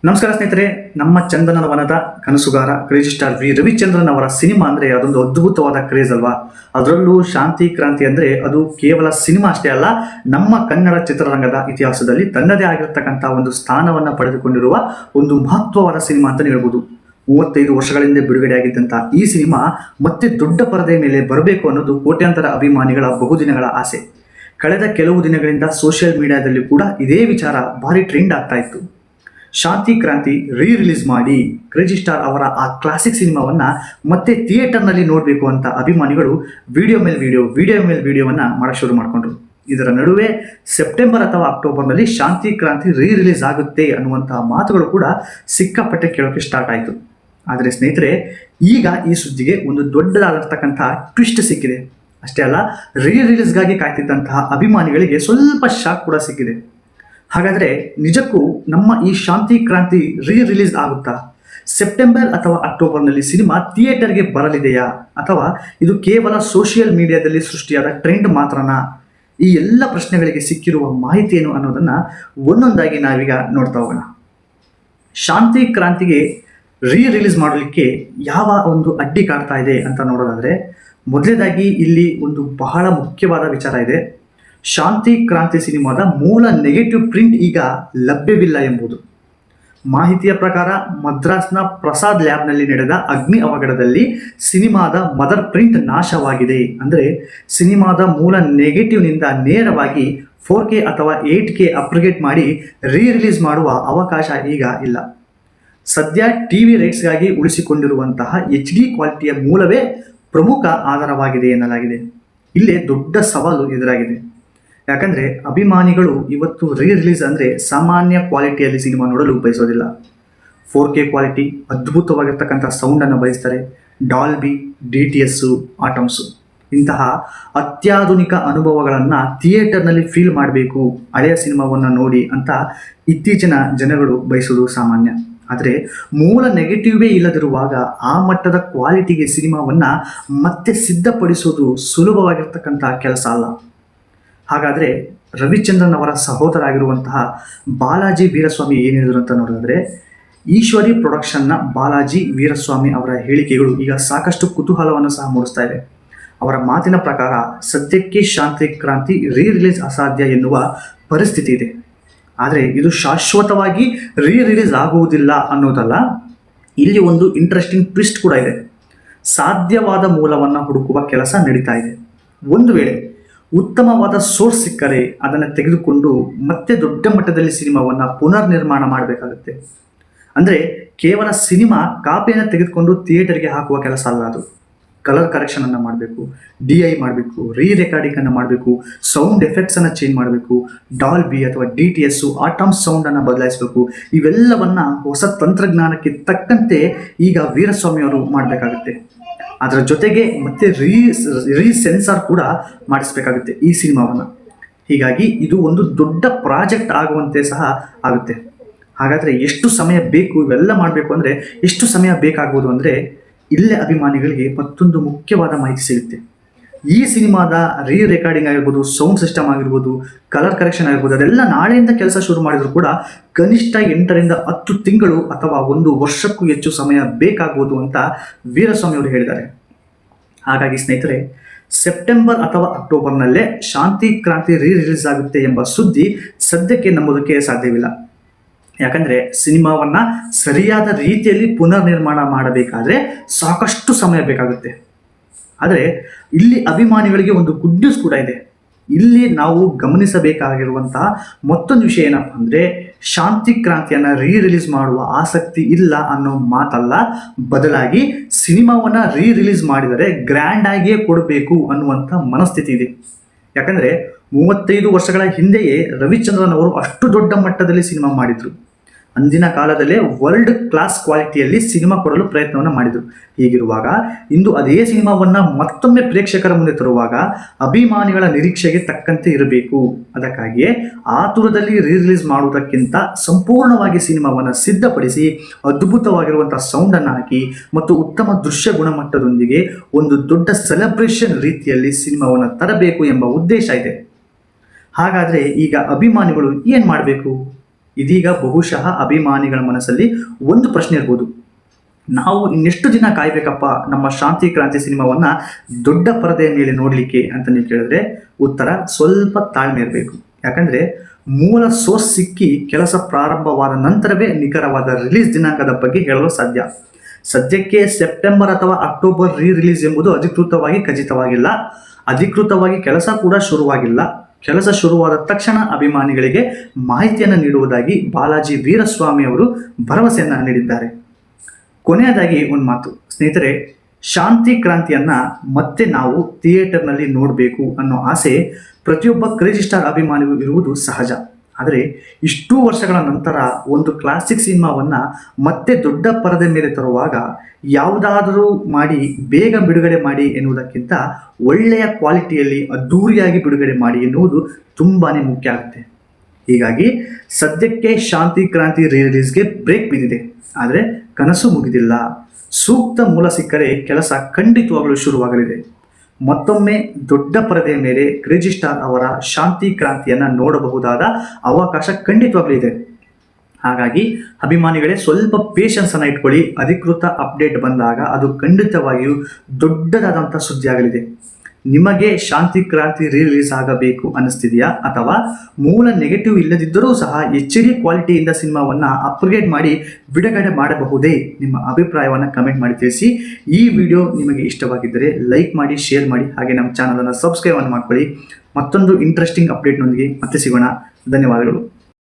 ನಮಸ್ಕಾರ ಸ್ನೇಹಿತರೆ, ನಮ್ಮ ಚಂದನದ ವನದ ಕನಸುಗಾರ ಕ್ರೇಜಿ ಸ್ಟಾರ್ ವಿ ರವಿಚಂದ್ರನ್ ಅವರ ಸಿನಿಮಾ ಅಂದರೆ ಅದೊಂದು ಅದ್ಭುತವಾದ ಕ್ರೇಜ್ ಅಲ್ವಾ. ಅದರಲ್ಲೂ ಶಾಂತಿ ಕ್ರಾಂತಿ ಅಂದರೆ ಅದು ಕೇವಲ ಸಿನಿಮಾ ಅಷ್ಟೇ ಅಲ್ಲ, ನಮ್ಮ ಕನ್ನಡ ಚಿತ್ರರಂಗದ ಇತಿಹಾಸದಲ್ಲಿ ತನ್ನದೇ ಆಗಿರತಕ್ಕಂಥ ಒಂದು ಸ್ಥಾನವನ್ನು ಪಡೆದುಕೊಂಡಿರುವ ಒಂದು ಮಹತ್ವವಾದ ಸಿನಿಮಾ ಅಂತಲೇ ಹೇಳ್ಬೋದು. 35 ವರ್ಷಗಳಿಂದ ಬಿಡುಗಡೆಯಾಗಿದ್ದಂಥ ಈ ಸಿನಿಮಾ ಮತ್ತೆ ದೊಡ್ಡ ಪರದೆ ಮೇಲೆ ಬರಬೇಕು ಅನ್ನೋದು ಕೋಟ್ಯಾಂತರ ಅಭಿಮಾನಿಗಳ ಬಹುದಿನಗಳ ಆಸೆ. ಕಳೆದ ಕೆಲವು ದಿನಗಳಿಂದ ಸೋಷಿಯಲ್ ಮೀಡಿಯಾದಲ್ಲಿ ಕೂಡ ಇದೇ ವಿಚಾರ ಭಾರಿ ಟ್ರೆಂಡ್ ಆಗ್ತಾ ಇತ್ತು. ಶಾಂತಿ ಕ್ರಾಂತಿ ರಿಲೀಸ್ ಮಾಡಿ ಕ್ರೇಜಿ ಸ್ಟಾರ್ ಅವರ ಆ ಕ್ಲಾಸಿಕ್ ಸಿನಿಮಾವನ್ನು ಮತ್ತೆ ಥಿಯೇಟರ್ನಲ್ಲಿ ನೋಡಬೇಕು ಅಂತ ಅಭಿಮಾನಿಗಳು ವಿಡಿಯೋ ಮೇಲೆ ವಿಡಿಯೋವನ್ನು ಮಾಡೋಕ್ಕೆ ಶುರು ಮಾಡಿಕೊಂಡ್ರು. ಇದರ ನಡುವೆ ಸೆಪ್ಟೆಂಬರ್ ಅಥವಾ ಅಕ್ಟೋಬರ್ನಲ್ಲಿ ಶಾಂತಿ ಕ್ರಾಂತಿ ರಿಲೀಸ್ ಆಗುತ್ತೆ ಅನ್ನುವಂತಹ ಮಾತುಗಳು ಕೂಡ ಸಿಕ್ಕಾಪಟ್ಟೆ ಕೇಳೋಕ್ಕೆ ಸ್ಟಾರ್ಟ್ ಆಯಿತು. ಆದರೆ ಸ್ನೇಹಿತರೆ, ಈಗ ಈ ಸುದ್ದಿಗೆ ಒಂದು ದೊಡ್ಡದಾಗಿರ್ತಕ್ಕಂಥ ಟ್ವಿಸ್ಟ್ ಸಿಕ್ಕಿದೆ. ಅಷ್ಟೇ ಅಲ್ಲ, ರಿಲೀಸ್ಗಾಗಿ ಕಾಯ್ತಿದ್ದಂತಹ ಅಭಿಮಾನಿಗಳಿಗೆ ಸ್ವಲ್ಪ ಶಾಕ್ ಕೂಡ ಸಿಕ್ಕಿದೆ. ಹಾಗಾದರೆ ನಿಜಕ್ಕೂ ನಮ್ಮ ಈ ಶಾಂತಿ ಕ್ರಾಂತಿ ರಿಲೀಸ್ ಆಗುತ್ತಾ? ಸೆಪ್ಟೆಂಬರ್ ಅಥವಾ ಅಕ್ಟೋಬರ್ನಲ್ಲಿ ಸಿನಿಮಾ ಥಿಯೇಟರ್ಗೆ ಬರಲಿದೆಯಾ, ಅಥವಾ ಇದು ಕೇವಲ ಸೋಷಿಯಲ್ ಮೀಡಿಯಾದಲ್ಲಿ ಸೃಷ್ಟಿಯಾದ ಟ್ರೆಂಡ್ ಮಾತ್ರನಾ? ಈ ಎಲ್ಲ ಪ್ರಶ್ನೆಗಳಿಗೆ ಸಿಕ್ಕಿರುವ ಮಾಹಿತಿ ಏನು ಅನ್ನೋದನ್ನು ಒಂದೊಂದಾಗಿ ನಾವೀಗ ನೋಡ್ತಾ ಹೋಗೋಣ. ಶಾಂತಿ ಕ್ರಾಂತಿಗೆ ರಿಲೀಸ್ ಮಾಡಲಿಕ್ಕೆ ಯಾವ ಒಂದು ಅಡ್ಡಿ ಕಾಡ್ತಾ ಇದೆ ಅಂತ ನೋಡೋದಾದರೆ, ಮೊದಲನೇದಾಗಿ ಇಲ್ಲಿ ಒಂದು ಬಹಳ ಮುಖ್ಯವಾದ ವಿಚಾರ ಇದೆ. ಶಾಂತಿ ಕ್ರಾಂತಿ ಸಿನಿಮಾದ ಮೂಲ ನೆಗೆಟಿವ್ ಪ್ರಿಂಟ್ ಈಗ ಲಭ್ಯವಿಲ್ಲ ಎಂಬುದು. ಮಾಹಿತಿಯ ಪ್ರಕಾರ ಮದ್ರಾಸ್ನ ಪ್ರಸಾದ್ ಲ್ಯಾಬ್ನಲ್ಲಿ ನಡೆದ ಅಗ್ನಿ ಅವಘಡದಲ್ಲಿ ಸಿನಿಮಾದ ಮದರ್ ಪ್ರಿಂಟ್ ನಾಶವಾಗಿದೆ. ಅಂದರೆ ಸಿನಿಮಾದ ಮೂಲ ನೆಗೆಟಿವ್ನಿಂದ ನೇರವಾಗಿ 4K ಅಥವಾ 8K ಅಪ್ಗ್ರೇಡ್ ಮಾಡಿ ರಿಲೀಸ್ ಮಾಡುವ ಅವಕಾಶ ಈಗ ಇಲ್ಲ. ಸದ್ಯ ಟಿವಿ ರೈಟ್ಸ್ಗಾಗಿ ಉಳಿಸಿಕೊಂಡಿರುವಂತಹ HD ಕ್ವಾಲಿಟಿಯ ಮೂಲವೇ ಪ್ರಮುಖ ಆಧಾರವಾಗಿದೆ ಎನ್ನಲಾಗಿದೆ. ಇಲ್ಲೇ ದೊಡ್ಡ ಸವಾಲು ಎದುರಾಗಿದೆ. ಯಾಕಂದರೆ ಅಭಿಮಾನಿಗಳು ಇವತ್ತು ರಿಲೀಸ್ ಅಂದರೆ ಸಾಮಾನ್ಯ ಕ್ವಾಲಿಟಿಯಲ್ಲಿ ಸಿನಿಮಾ ನೋಡಲು ಬಯಸೋದಿಲ್ಲ. 4K ಕ್ವಾಲಿಟಿ, ಅದ್ಭುತವಾಗಿರ್ತಕ್ಕಂಥ ಸೌಂಡನ್ನು ಬಯಸ್ತಾರೆ. ಡಾಲ್ಬಿ, DTS, ಆಟಮ್ಸು ಇಂತಹ ಅತ್ಯಾಧುನಿಕ ಅನುಭವಗಳನ್ನು ಥಿಯೇಟರ್ನಲ್ಲಿ ಫೀಲ್ ಮಾಡಬೇಕು ಹಳೆಯ ಸಿನಿಮಾವನ್ನು ನೋಡಿ ಅಂತ ಇತ್ತೀಚಿನ ಜನಗಳು ಬಯಸೋದು ಸಾಮಾನ್ಯ. ಆದರೆ ಮೂಲ ನೆಗೆಟಿವೇ ಇಲ್ಲದಿರುವಾಗ ಆ ಮಟ್ಟದ ಕ್ವಾಲಿಟಿಗೆ ಸಿನಿಮಾವನ್ನು ಮತ್ತೆ ಸಿದ್ಧಪಡಿಸೋದು ಸುಲಭವಾಗಿರ್ತಕ್ಕಂಥ ಕೆಲಸ ಅಲ್ಲ. ಹಾಗಾದರೆ ರವಿಚಂದ್ರನ್ ಅವರ ಸಹೋದರ ಆಗಿರುವಂತಹ ಬಾಲಾಜಿ ವೀರಸ್ವಾಮಿ ಏನು ಹೇಳಿದ್ರು ಅಂತ ನೋಡಿದ್ರೆ, ಈಶ್ವರಿ ಪ್ರೊಡಕ್ಷನ್ನ ಬಾಲಾಜಿ ವೀರಸ್ವಾಮಿ ಅವರ ಹೇಳಿಕೆಗಳು ಈಗ ಸಾಕಷ್ಟು ಕುತೂಹಲವನ್ನು ಸಹ ಮೂಡಿಸ್ತಾ ಇದೆ. ಅವರ ಮಾತಿನ ಪ್ರಕಾರ ಸದ್ಯಕ್ಕೆ ಶಾಂತಿ ಕ್ರಾಂತಿ ರಿಲೀಸ್ ಅಸಾಧ್ಯ ಎನ್ನುವ ಪರಿಸ್ಥಿತಿ ಇದೆ. ಆದರೆ ಇದು ಶಾಶ್ವತವಾಗಿ ರಿಲೀಸ್ ಆಗುವುದಿಲ್ಲ ಅನ್ನೋದಲ್ಲ, ಇಲ್ಲಿ ಒಂದು ಇಂಟ್ರೆಸ್ಟಿಂಗ್ ಟ್ವಿಸ್ಟ್ ಕೂಡ ಇದೆ. ಸಾಧ್ಯವಾದ ಮೂಲವನ್ನು ಹುಡುಕುವ ಕೆಲಸ ನಡೀತಾ ಇದೆ. ಒಂದು ವೇಳೆ ಉತ್ತಮವಾದ ಸೋರ್ಸ್ ಸಿಕ್ಕರೆ ಅದನ್ನು ತೆಗೆದುಕೊಂಡು ಮತ್ತೆ ದೊಡ್ಡ ಮಟ್ಟದಲ್ಲಿ ಸಿನಿಮಾವನ್ನು ಪುನರ್ ನಿರ್ಮಾಣ ಮಾಡಬೇಕಾಗುತ್ತೆ. ಅಂದರೆ ಕೇವಲ ಸಿನಿಮಾ ಕಾಪಿಯನ್ನು ತೆಗೆದುಕೊಂಡು ಥಿಯೇಟರ್ಗೆ ಹಾಕುವ ಕೆಲಸ ಅಲ್ಲ ಅದು. ಕಲರ್ ಕರೆಕ್ಷನನ್ನು ಮಾಡಬೇಕು, DI ಮಾಡಬೇಕು, ರೆಕಾರ್ಡಿಂಗನ್ನು ಮಾಡಬೇಕು, ಸೌಂಡ್ ಎಫೆಕ್ಟ್ಸನ್ನು ಚೇಂಜ್ ಮಾಡಬೇಕು, ಡಾಲ್ಬಿ ಅಥವಾ DTS, ಆಟಮ್ಸ್ ಸೌಂಡನ್ನು ಬದಲಾಯಿಸಬೇಕು. ಇವೆಲ್ಲವನ್ನು ಹೊಸ ತಂತ್ರಜ್ಞಾನಕ್ಕೆ ತಕ್ಕಂತೆ ಈಗ ವೀರಸ್ವಾಮಿ ಅವರು ಮಾಡಬೇಕಾಗುತ್ತೆ. ಅದರ ಜೊತೆಗೆ ಮತ್ತೆ ಸೆನ್ಸಾರ್ ಕೂಡ ಮಾಡಿಸ್ಬೇಕಾಗುತ್ತೆ ಈ ಸಿನಿಮಾವನ್ನು. ಹೀಗಾಗಿ ಇದು ಒಂದು ದೊಡ್ಡ ಪ್ರಾಜೆಕ್ಟ್ ಆಗುವಂತೆ ಸಹ ಆಗುತ್ತೆ. ಹಾಗಾದರೆ ಎಷ್ಟು ಸಮಯ ಬೇಕು ಇವೆಲ್ಲ ಮಾಡಬೇಕು ಅಂದರೆ, ಎಷ್ಟು ಸಮಯ ಬೇಕಾಗ್ಬೋದು ಅಂದರೆ, ಇಲ್ಲೇ ಅಭಿಮಾನಿಗಳಿಗೆ ಮತ್ತೊಂದು ಮುಖ್ಯವಾದ ಮಾಹಿತಿ ಸಿಗುತ್ತೆ. ಈ ಸಿನಿಮಾದ ರೆಕಾರ್ಡಿಂಗ್ ಆಗಿರ್ಬೋದು, ಸೌಂಡ್ ಸಿಸ್ಟಮ್ ಆಗಿರ್ಬೋದು, ಕಲರ್ ಕರೆಕ್ಷನ್ ಆಗಿರ್ಬೋದು, ಅದೆಲ್ಲ ನಾಳೆಯಿಂದ ಕೆಲಸ ಶುರು ಮಾಡಿದರೂ ಕೂಡ ಕನಿಷ್ಠ 8 ರಿಂದ 10 ತಿಂಗಳು ಅಥವಾ 1 ವರ್ಷಕ್ಕೂ ಹೆಚ್ಚು ಸಮಯ ಬೇಕಾಗ್ಬೋದು ಅಂತ ವೀರಸ್ವಾಮಿ ಅವರು ಹೇಳಿದ್ದಾರೆ. ಹಾಗಾಗಿ ಸ್ನೇಹಿತರೆ, ಸೆಪ್ಟೆಂಬರ್ ಅಥವಾ ಅಕ್ಟೋಬರ್ನಲ್ಲೇ ಶಾಂತಿ ಕ್ರಾಂತಿ ರಿಲೀಸ್ ಆಗುತ್ತೆ ಎಂಬ ಸುದ್ದಿ ಸದ್ಯಕ್ಕೆ ನಂಬೋದಕ್ಕೆ ಸಾಧ್ಯವಿಲ್ಲ. ಯಾಕಂದರೆ ಸಿನಿಮಾವನ್ನು ಸರಿಯಾದ ರೀತಿಯಲ್ಲಿ ಪುನರ್ ನಿರ್ಮಾಣ ಮಾಡಬೇಕಾದ್ರೆ ಸಾಕಷ್ಟು ಸಮಯ ಬೇಕಾಗುತ್ತೆ. ಆದರೆ ಇಲ್ಲಿ ಅಭಿಮಾನಿಗಳಿಗೆ ಒಂದು ಗುಡ್ ನ್ಯೂಸ್ ಕೂಡ ಇದೆ. ಇಲ್ಲಿ ನಾವು ಗಮನಿಸಬೇಕಾಗಿರುವಂತಹ ಮತ್ತೊಂದು ವಿಷಯ ಏನಪ್ಪ ಅಂದರೆ, ಶಾಂತಿ ಕ್ರಾಂತಿಯನ್ನು ರಿಲೀಸ್ ಮಾಡುವ ಆಸಕ್ತಿ ಇಲ್ಲ ಅನ್ನೋ ಮಾತಲ್ಲ, ಬದಲಾಗಿ ಸಿನಿಮಾವನ್ನು ರಿಲೀಸ್ ಮಾಡಿದರೆ ಗ್ರ್ಯಾಂಡ್ ಆಗಿಯೇ ಕೊಡಬೇಕು ಅನ್ನುವಂಥ ಮನಸ್ಥಿತಿ ಇದೆ. ಯಾಕಂದರೆ 35 ವರ್ಷಗಳ ಹಿಂದೆಯೇ ರವಿಚಂದ್ರನ್ ಅವರು ಅಷ್ಟು ದೊಡ್ಡ ಮಟ್ಟದಲ್ಲಿ ಸಿನಿಮಾ ಮಾಡಿದರು. ಅಂದಿನ ಕಾಲದಲ್ಲೇ ವರ್ಲ್ಡ್ ಕ್ಲಾಸ್ ಕ್ವಾಲಿಟಿಯಲ್ಲಿ ಸಿನಿಮಾ ಕೊಡಲು ಪ್ರಯತ್ನವನ್ನು ಮಾಡಿದರು. ಹೀಗಿರುವಾಗ ಇಂದು ಅದೇ ಸಿನಿಮಾವನ್ನು ಮತ್ತೊಮ್ಮೆ ಪ್ರೇಕ್ಷಕರ ಮುಂದೆ ತರುವಾಗ ಅಭಿಮಾನಿಗಳ ನಿರೀಕ್ಷೆಗೆ ತಕ್ಕಂತೆ ಇರಬೇಕು. ಅದಕ್ಕಾಗಿಯೇ ಆತುರದಲ್ಲಿ ರಿಲೀಸ್ ಮಾಡುವುದಕ್ಕಿಂತ ಸಂಪೂರ್ಣವಾಗಿ ಸಿನಿಮಾವನ್ನು ಸಿದ್ಧಪಡಿಸಿ ಅದ್ಭುತವಾಗಿರುವಂಥ ಸೌಂಡನ್ನು ಹಾಕಿ ಮತ್ತು ಉತ್ತಮ ದೃಶ್ಯ ಗುಣಮಟ್ಟದೊಂದಿಗೆ ಒಂದು ದೊಡ್ಡ ಸೆಲೆಬ್ರೇಷನ್ ರೀತಿಯಲ್ಲಿ ಸಿನಿಮಾವನ್ನು ತರಬೇಕು ಎಂಬ ಉದ್ದೇಶ ಇದೆ. ಹಾಗಾದರೆ ಈಗ ಅಭಿಮಾನಿಗಳು ಏನು ಮಾಡಬೇಕು? ಇದೀಗ ಬಹುಶಃ ಅಭಿಮಾನಿಗಳ ಮನಸ್ಸಲ್ಲಿ ಒಂದು ಪ್ರಶ್ನೆ ಇರ್ಬೋದು, ನಾವು ಇನ್ನೆಷ್ಟು ದಿನ ಕಾಯ್ಬೇಕಪ್ಪ ನಮ್ಮ ಶಾಂತಿ ಕ್ರಾಂತಿ ಸಿನಿಮಾವನ್ನ ದೊಡ್ಡ ಪರದೆಯ ಮೇಲೆ ನೋಡಲಿಕ್ಕೆ ಅಂತ ನೀವು ಕೇಳಿದ್ರೆ ಉತ್ತರ ಸ್ವಲ್ಪ ತಾಳ್ಮೆ ಇರಬೇಕು. ಯಾಕಂದ್ರೆ ಮೂಲ ಸೋರ್ಸ್ ಸಿಕ್ಕಿ ಕೆಲಸ ಪ್ರಾರಂಭವಾದ ನಂತರವೇ ನಿಖರವಾದ ರಿಲೀಸ್ ದಿನಾಂಕದ ಬಗ್ಗೆ ಹೇಳಲು ಸಾಧ್ಯ. ಸದ್ಯಕ್ಕೆ ಸೆಪ್ಟೆಂಬರ್ ಅಥವಾ ಅಕ್ಟೋಬರ್ ರಿಲೀಸ್ ಎಂಬುದು ಅಧಿಕೃತವಾಗಿ ಖಚಿತವಾಗಿಲ್ಲ. ಅಧಿಕೃತವಾಗಿ ಕೆಲಸ ಕೂಡ ಶುರುವಾಗಿಲ್ಲ. ಕೆಲಸ ಶುರುವಾದ ತಕ್ಷಣ ಅಭಿಮಾನಿಗಳಿಗೆ ಮಾಹಿತಿಯನ್ನು ನೀಡುವುದಾಗಿ ಬಾಲಾಜಿ ವೀರಸ್ವಾಮಿ ಅವರು ಭರವಸೆಯನ್ನು ನೀಡಿದ್ದಾರೆ. ಕೊನೆಯದಾಗಿ ಒಂದು ಮಾತು ಸ್ನೇಹಿತರೆ, ಶಾಂತಿ ಕ್ರಾಂತಿಯನ್ನ ಮತ್ತೆ ನಾವು ಥಿಯೇಟರ್ನಲ್ಲಿ ನೋಡಬೇಕು ಅನ್ನೋ ಆಸೆ ಪ್ರತಿಯೊಬ್ಬ ಕ್ರೇಜಿ ಸ್ಟಾರ್ ಅಭಿಮಾನಿಗೂ ಇರುವುದು ಸಹಜ. ಆದರೆ ಇಷ್ಟೂ ವರ್ಷಗಳ ನಂತರ ಒಂದು ಕ್ಲಾಸಿಕ್ ಸಿನಿಮಾವನ್ನ ಮತ್ತೆ ದೊಡ್ಡ ಪರದೆ ಮೇಲೆ ತರುವಾಗ ಯಾವುದಾದರೂ ಮಾಡಿ ಬೇಗ ಬಿಡುಗಡೆ ಮಾಡಿ ಎನ್ನುವುದಕ್ಕಿಂತ ಒಳ್ಳೆಯ ಕ್ವಾಲಿಟಿಯಲ್ಲಿ ಅದ್ಧೂರಿಯಾಗಿ ಬಿಡುಗಡೆ ಮಾಡಿ ಎನ್ನುವುದು ತುಂಬಾನೇ ಮುಖ್ಯ ಆಗುತ್ತೆ. ಹೀಗಾಗಿ ಸದ್ಯಕ್ಕೆ ಶಾಂತಿ ಕ್ರಾಂತಿ ರಿಲೀಸ್ಗೆ ಬ್ರೇಕ್ ಬಿದ್ದಿದೆ, ಆದರೆ ಕನಸು ಮುಗಿದಿಲ್ಲ. ಸೂಕ್ತ ಮೂಲ ಸಿಕ್ಕರೆ ಕೆಲಸ ಖಂಡಿತವಾಗಲೂ ಶುರುವಾಗಲಿದೆ. ಮತ್ತೊಮ್ಮೆ ದೊಡ್ಡ ಪರದೆಯ ಮೇಲೆ ಕ್ರೇಜಿ ಸ್ಟಾರ್ ಅವರ ಶಾಂತಿ ಕ್ರಾಂತಿಯನ್ನು ನೋಡಬಹುದಾದ ಅವಕಾಶ ಖಂಡಿತವಾಗ್ಲೂ ಇದೆ. ಹಾಗಾಗಿ ಅಭಿಮಾನಿಗಳೇ ಸ್ವಲ್ಪ ಪೇಷನ್ಸ್ ಅನ್ನು ಇಟ್ಕೊಳ್ಳಿ. ಅಧಿಕೃತ ಅಪ್ಡೇಟ್ ಬಂದಾಗ ಅದು ಖಂಡಿತವಾಗಿಯೂ ದೊಡ್ಡದಾದಂಥ ಸುದ್ದಿ ಆಗಲಿದೆ. ನಿಮಗೆ ಶಾಂತಿ ಕ್ರಾಂತಿ ರಿಲೀಸ್ ಆಗಬೇಕು ಅನ್ನಿಸ್ತಿದೆಯಾ, ಅಥವಾ ಮೂಲ ನೆಗೆಟಿವ್ ಇಲ್ಲದಿದ್ದರೂ ಸಹ HD ಕ್ವಾಲಿಟಿಯಿಂದ ಸಿನಿಮಾವನ್ನು ಅಪ್ಗ್ರೇಡ್ ಮಾಡಿ ಬಿಡುಗಡೆ ಮಾಡಬಹುದೇ? ನಿಮ್ಮ ಅಭಿಪ್ರಾಯವನ್ನು ಕಮೆಂಟ್ ಮಾಡಿ ತಿಳಿಸಿ. ಈ ವಿಡಿಯೋ ನಿಮಗೆ ಇಷ್ಟವಾಗಿದ್ದರೆ ಲೈಕ್ ಮಾಡಿ, ಶೇರ್ ಮಾಡಿ, ಹಾಗೆ ನಮ್ಮ ಚಾನಲನ್ನು ಸಬ್ಸ್ಕ್ರೈಬ್ ಮಾಡ್ಕೊಳ್ಳಿ. ಮತ್ತೊಂದು ಇಂಟ್ರೆಸ್ಟಿಂಗ್ ಅಪ್ಡೇಟ್ನೊಂದಿಗೆ ಮತ್ತೆ ಸಿಗೋಣ. ಧನ್ಯವಾದಗಳು.